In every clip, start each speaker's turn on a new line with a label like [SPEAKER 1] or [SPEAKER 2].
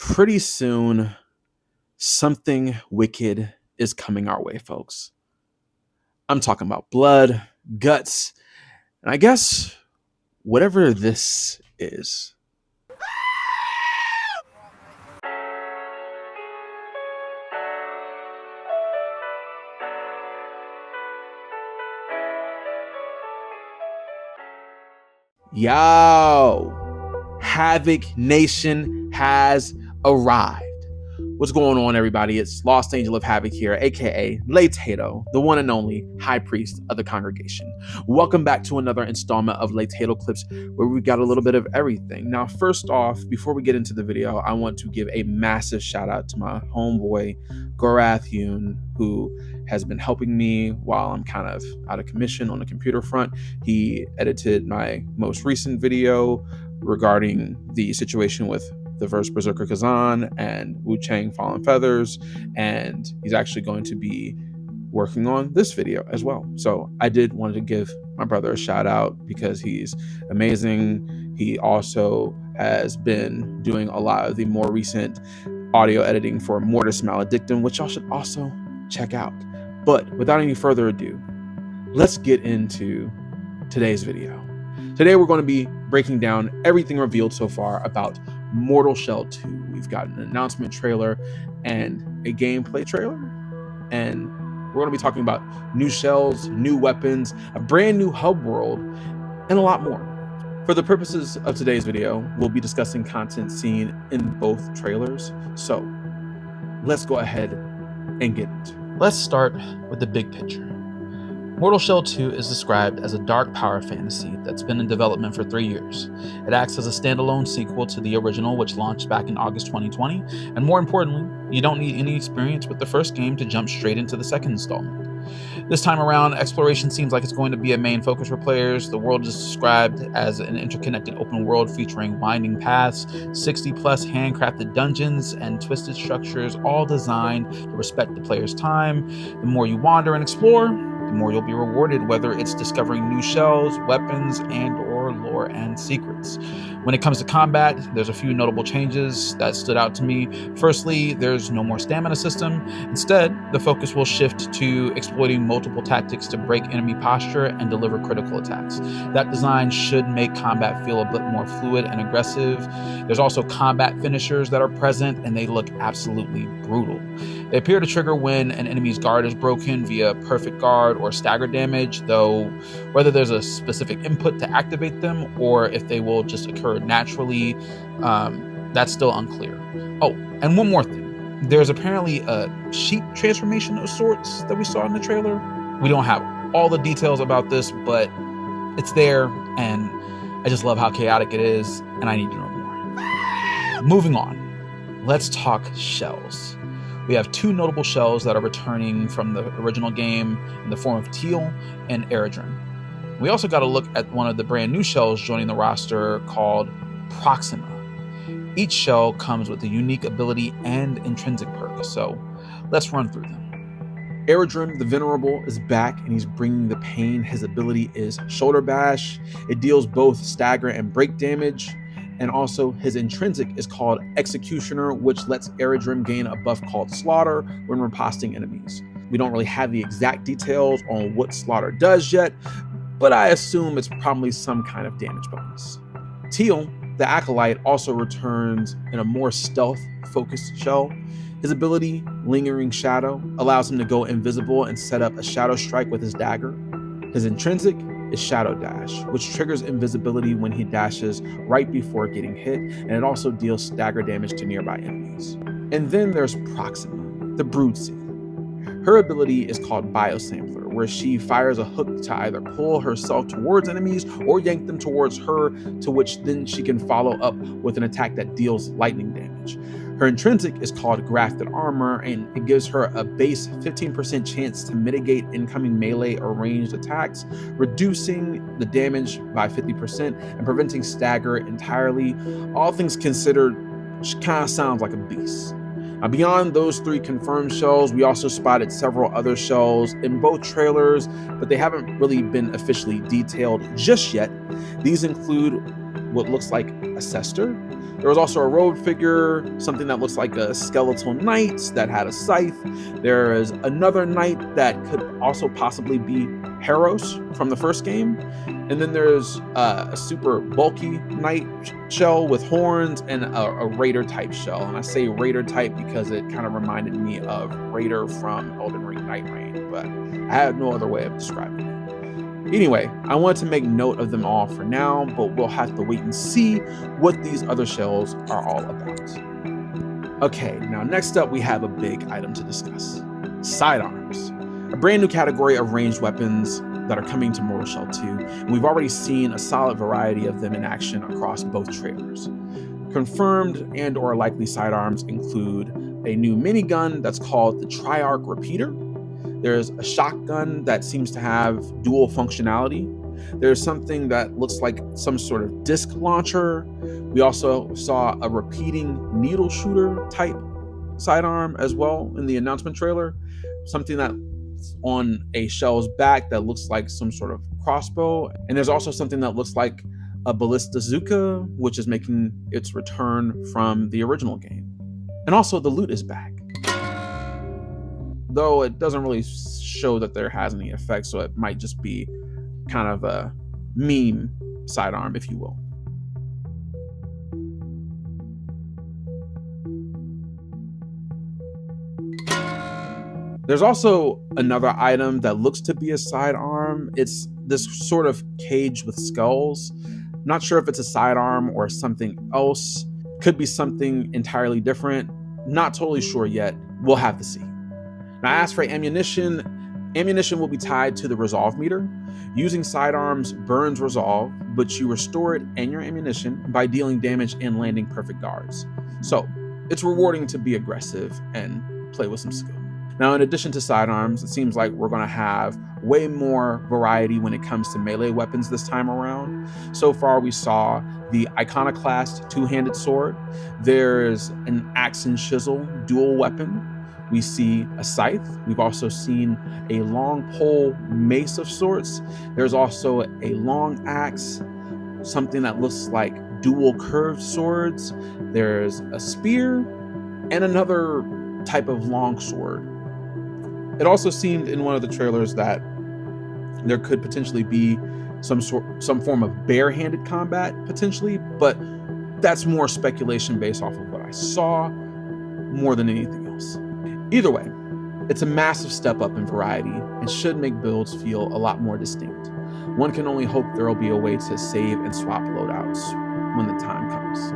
[SPEAKER 1] Pretty soon, something wicked is coming our way, folks. I'm talking about blood, guts, and I guess whatever this is. Yo, Havoc Nation has arrived. What's going on, everybody? It's Lost Angel of Havoc here, aka Tato, the one and only High Priest of the congregation. Welcome back to another installment of Tato Clips, where we got a little bit of everything. Now, first off, before we get into the video, I want to give a massive shout out to my homeboy, Gorath Yoon, who has been helping me while I'm kind of out of commission on the computer front. He edited my most recent video regarding the situation with the first Berserker Kazan and Wu Chang Fallen Feathers, and he's actually going to be working on this video as well. So I did want to give my brother a shout out because he's amazing. He also has been doing a lot of the more recent audio editing for Mortis Maledictum, which y'all should also check out. But without any further ado, let's get into today's video. Today we're going to be breaking down everything revealed so far about Mortal Shell 2. We've got an announcement trailer and a gameplay trailer, and we're going to be talking about new shells, new weapons, a brand new hub world, and a lot more. For the purposes of today's video, we'll be discussing content seen in both trailers, so let's go ahead and get into it. Let's start with the big picture. Mortal Shell 2 is described as a dark power fantasy that's been in development for 3 years. It acts as a standalone sequel to the original, which launched back in August 2020, and more importantly, you don't need any experience with the first game to jump straight into the second installment. This time around, exploration seems like it's going to be a main focus for players. The world is described as an interconnected open world featuring winding paths, 60-plus handcrafted dungeons, and twisted structures, all designed to respect the player's time. The more you wander and explore, the more you'll be rewarded, whether it's discovering new shells, weapons, and/or lore and secrets. When it comes to combat, there's a few notable changes that stood out to me. Firstly, there's no more stamina system. Instead, the focus will shift to exploiting multiple tactics to break enemy posture and deliver critical attacks. That design should make combat feel a bit more fluid and aggressive. There's also combat finishers that are present, and they look absolutely brutal. They appear to trigger when an enemy's guard is broken via perfect guard or stagger damage, though whether there's a specific input to activate them or if they will just occur naturally, that's still unclear. Oh, and one more thing. There's apparently a sheep transformation of sorts that we saw in the trailer. We don't have all the details about this, but it's there, and I just love how chaotic it is, and I need to know more. Moving on, let's talk shells. We have two notable shells that are returning from the original game in the form of Teal and Aerodrome. We also got a look at one of the brand new shells joining the roster called Proxima. Each shell comes with a unique ability and intrinsic perk, so let's run through them. Aerodrome the Venerable is back, and he's bringing the pain. His ability is Shoulder Bash. It deals both stagger and break damage. And also his intrinsic is called Executioner, which lets Aerodrome gain a buff called Slaughter when riposting enemies. We don't really have the exact details on what Slaughter does yet, but I assume it's probably some kind of damage bonus. Teal, the Acolyte, also returns in a more stealth-focused shell. His ability, Lingering Shadow, allows him to go invisible and set up a shadow strike with his dagger. His intrinsic is Shadow Dash, which triggers invisibility when he dashes right before getting hit, and it also deals stagger damage to nearby enemies. And then there's Proxima, the Broodseed. Her ability is called Biosampler, where she fires a hook to either pull herself towards enemies or yank them towards her, to which then she can follow up with an attack that deals lightning damage. Her intrinsic is called Grafted Armor, and it gives her a base 15% chance to mitigate incoming melee or ranged attacks, reducing the damage by 50% and preventing stagger entirely. All things considered, she kind of sounds like a beast. Now, beyond those three confirmed shells, we also spotted several other shells in both trailers, but they haven't really been officially detailed just yet. These include what looks like a Cester, There was also a road figure, something that looks like a skeletal knight that had a scythe. There is another knight that could also possibly be Heros from the first game. And then there's a super bulky knight shell with horns and a raider type shell. And I say raider type because it kind of reminded me of Raider from Elden Ring Night Rain, but I have no other way of describing it. Anyway, I wanted to make note of them all for now, but we'll have to wait and see what these other shells are all about. Okay, now next up we have a big item to discuss. Sidearms, a brand new category of ranged weapons that are coming to Mortal Shell 2, and we've already seen a solid variety of them in action across both trailers. Confirmed and or likely sidearms include a new minigun that's called the Triarch Repeater. There's a shotgun that seems to have dual functionality. There's something that looks like some sort of disc launcher. We also saw a repeating needle shooter type sidearm as well in the announcement trailer. Something that's on a shell's back that looks like some sort of crossbow. And there's also something that looks like a ballistazooka, which is making its return from the original game. And also the loot is back, though it doesn't really show that there has any effect, so it might just be kind of a meme sidearm, if you will. There's also another item that looks to be a sidearm. It's this sort of cage with skulls. Not sure if it's a sidearm or something else. Could be something entirely different. Not totally sure yet. We'll have to see. Now, as for ammunition will be tied to the resolve meter. Using sidearms burns resolve, but you restore it and your ammunition by dealing damage and landing perfect guards. So it's rewarding to be aggressive and play with some skill. Now, in addition to sidearms, it seems like we're going to have way more variety when it comes to melee weapons this time around. So far, we saw the Iconoclast two-handed sword. There's an axe and chisel dual weapon. We see a scythe. We've also seen a long pole mace of sorts. There's also a long axe, something that looks like dual curved swords. There's a spear and another type of long sword. It also seemed in one of the trailers that there could potentially be some form of bare-handed combat potentially, but that's more speculation based off of what I saw more than anything else. Either way, it's a massive step up in variety and should make builds feel a lot more distinct. One can only hope there will be a way to save and swap loadouts when the time comes.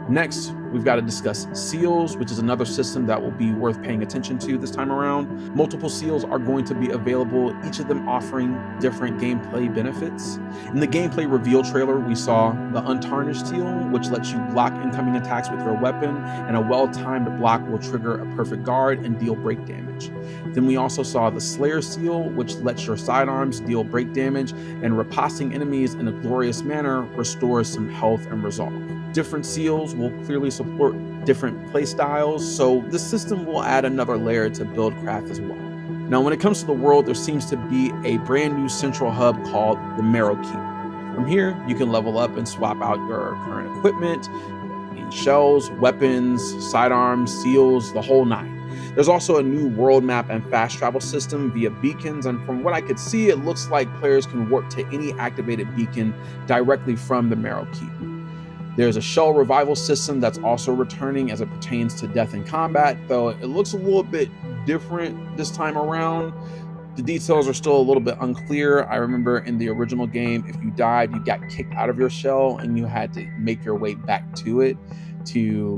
[SPEAKER 1] Next, we've got to discuss seals, which is another system that will be worth paying attention to this time around. Multiple seals are going to be available, each of them offering different gameplay benefits. In the gameplay reveal trailer, we saw the Untarnished seal, which lets you block incoming attacks with your weapon, and a well-timed block will trigger a perfect guard and deal break damage. Then we also saw the Slayer seal, which lets your sidearms deal break damage, and riposting enemies in a glorious manner restores some health and resolve. Different seals will clearly support different playstyles, so this system will add another layer to buildcraft as well. Now, when it comes to the world, there seems to be a brand new central hub called the Marrow Keep. From here, you can level up and swap out your current equipment, shells, weapons, sidearms, seals, the whole nine. There's also a new world map and fast travel system via beacons, and from what I could see, it looks like players can warp to any activated beacon directly from the Marrow Keep. There's a shell revival system that's also returning as it pertains to death in combat, though it looks a little bit different this time around. The details are still a little bit unclear. I remember in the original game, if you died, you got kicked out of your shell and you had to make your way back to it to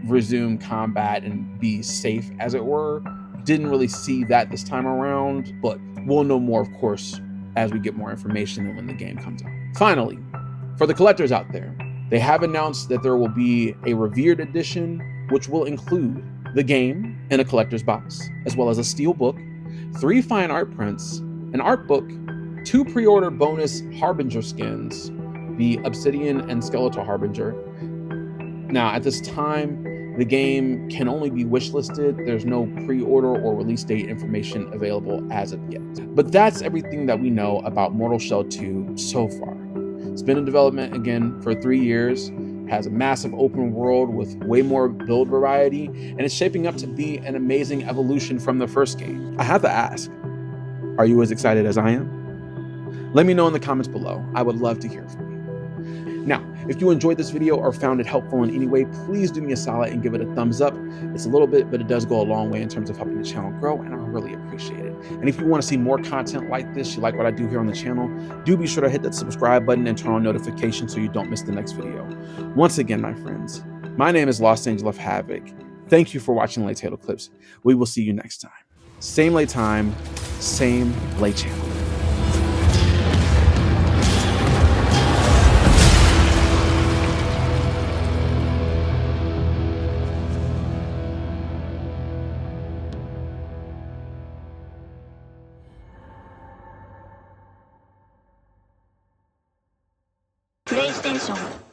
[SPEAKER 1] resume combat and be safe, as it were. Didn't really see that this time around, but we'll know more, of course, as we get more information and when the game comes out. Finally, for the collectors out there, they have announced that there will be a Revered edition, which will include the game in a collector's box, as well as a steel book, 3 fine art prints, an art book, 2 pre-order bonus Harbinger skins, the Obsidian and Skeletal Harbinger. Now, at this time, the game can only be wishlisted. There's no pre-order or release date information available as of yet. But that's everything that we know about Mortal Shell 2 so far. It's been in development again for 3 years, has a massive open world with way more build variety, and it's shaping up to be an amazing evolution from the first game. I have to ask, are you as excited as I am? Let me know in the comments below. I would love to hear from you. Now, if you enjoyed this video or found it helpful in any way, please do me a solid and give it a thumbs up. It's a little bit, but it does go a long way in terms of helping the channel grow, and I really appreciate it. And if you want to see more content like this, you like what I do here on the channel, do be sure to hit that subscribe button and turn on notifications so you don't miss the next video. Once again, my friends, my name is Lost Angel of Havoc. Thank you for watching Lay Tato Clips. We will see you next time. Same lay time, same lay channel.
[SPEAKER 2] PlayStation